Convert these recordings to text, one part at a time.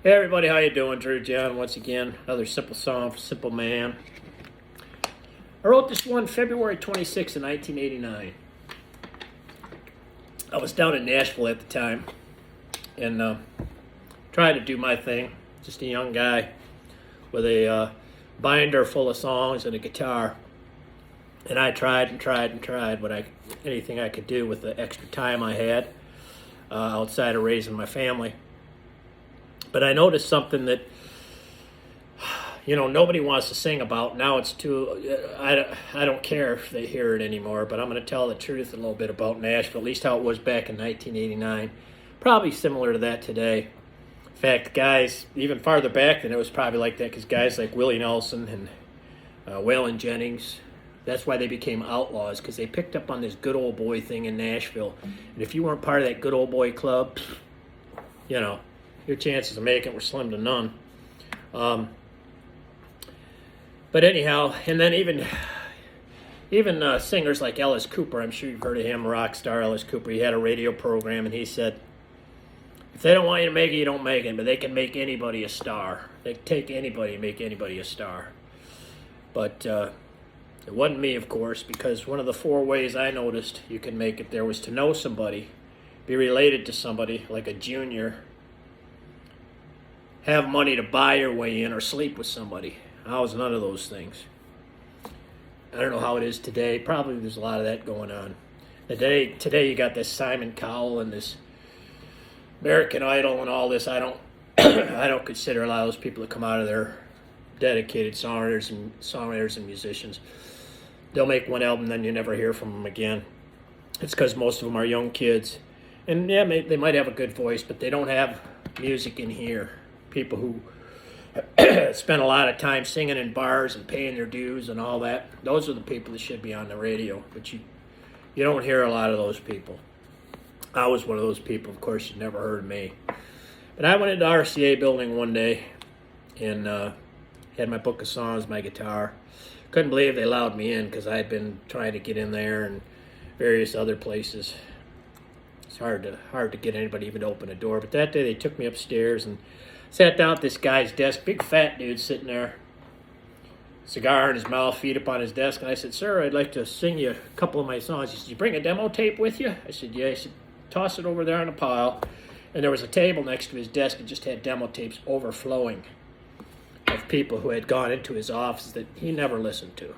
Hey everybody, how you doing? Drew John once again. Another simple song for Simple Man. I wrote this one February 26th of 1989. I was down in Nashville at the time and trying to do my thing. Just a young guy with a binder full of songs and a guitar. And I tried anything I could do with the extra time I had outside of raising my family. But I noticed something that, nobody wants to sing about. Now it's I don't care if they hear it anymore, but I'm going to tell the truth a little bit about Nashville, at least how it was back in 1989. Probably similar to that today. In fact, guys, even farther back than it was probably like that, because guys like Willie Nelson and Waylon Jennings, that's why they became outlaws, because they picked up on this good old boy thing in Nashville. And if you weren't part of that good old boy club, your chances of making it were slim to none. But anyhow, and then even singers like Ellis Cooper, I'm sure you've heard of him, rock star Ellis Cooper. He had a radio program, and he said, if they don't want you to make it, you don't make it, but they can make anybody a star. They can take anybody and make anybody a star. But it wasn't me, of course, because one of the 4 ways I noticed you can make it there was to know somebody, be related to somebody, like a junior, have money to buy your way in, or sleep with somebody. I was none of those things. I don't know how it is today. Probably there's a lot of that going on. Today you got this Simon Cowell and this American Idol and all this. I don't I don't consider a lot of those people that come out of there dedicated songwriters and musicians. They'll make one album, then you never hear from them again. It's because most of them are young kids. And yeah, they might have a good voice, but they don't have music in here. People who spend a lot of time singing in bars and paying their dues and all that. Those are the people that should be on the radio. But you don't hear a lot of those people. I was one of those people. Of course, you never heard of me. But I went into the RCA building one day and had my book of songs, my guitar. Couldn't believe they allowed me in, because I had been trying to get in there and various other places. It's hard to get anybody even to open a door. But that day they took me upstairs and sat down at this guy's desk, big fat dude sitting there, cigar in his mouth, feet up on his desk. And I said, sir, I'd like to sing you a couple of my songs. He said, you bring a demo tape with you? I said, yeah. He said, toss it over there on a pile. And there was a table next to his desk that just had demo tapes overflowing of people who had gone into his office that he never listened to.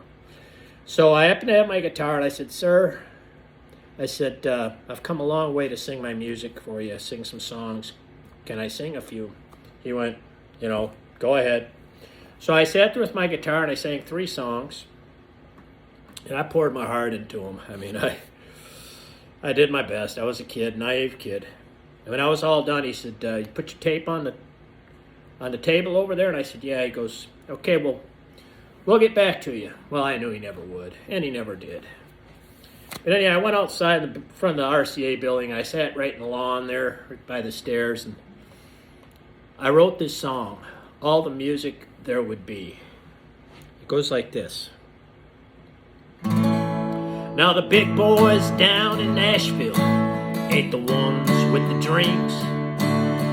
So I happened to have my guitar, and I said, sir, I've come a long way to sing my music for you, sing some songs. Can I sing a few? He went, go ahead. So I sat there with my guitar and I sang 3 songs. And I poured my heart into them. I mean, I did my best. I was a kid, naive kid. And when I was all done, he said, you put your tape on the table over there? And I said, yeah. He goes, okay, well, we'll get back to you. Well, I knew he never would, and he never did. But anyway, I went outside in the front of the RCA building. I sat right in the lawn there, right by the stairs, and I wrote this song, All the Music There Would Be. It goes like this. Now the big boys down in Nashville ain't the ones with the dreams.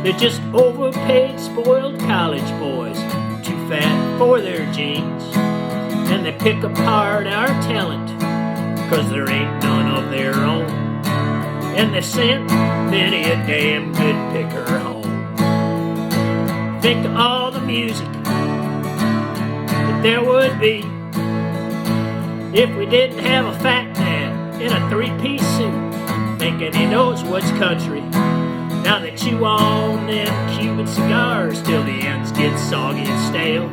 They're just overpaid, spoiled college boys, too fat for their jeans. And they pick apart our talent, 'cause there ain't none of their own. And they've sent many a damn good picker home. Think of all the music that there would be if we didn't have a fat man in a 3-piece suit thinking he knows what's country. Now they chew on them Cuban cigars till the ends get soggy and stale.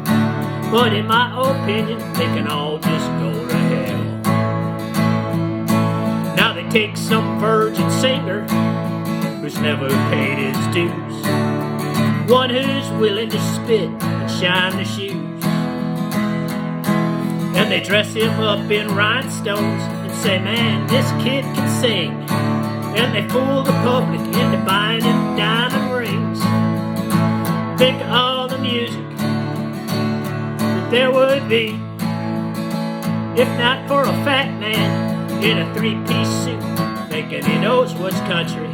But in my opinion, they can all just go to hell. Now they take some virgin singer who's never paid his dues, one who's willing to spit and shine the shoes. And they dress him up in rhinestones and say, man, this kid can sing. And they fool the public into buying him diamond rings. Think of all the music that there would be if not for a fat man in a 3-piece suit thinking he knows what's country.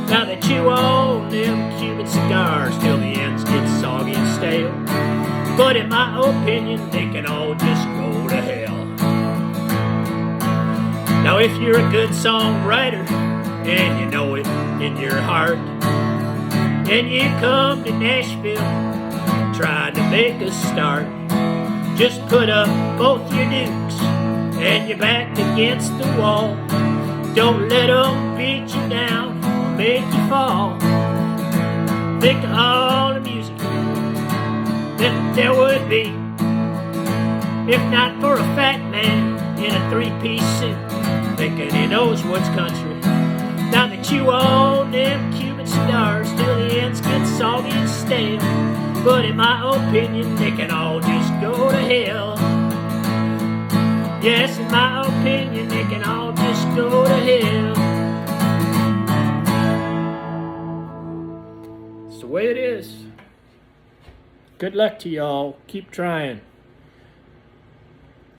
Now they chew on them Cuban cigars till the ends get But in my opinion, they can all just go to hell. Now if you're a good songwriter, and you know it in your heart, and you come to Nashville trying to make a start, just put up both your dukes and your back against the wall. Don't let them beat you down or make you fall. Think of all the music that there would be, if not for a fat man in a three-piece suit, thinking he knows what's country. Now that you own them Cuban stars till the ends get soggy and stale. But in my opinion, they can all just go to hell. Yes, in my opinion, they can all just go to hell. It's the way it is. Good luck to y'all. Keep trying.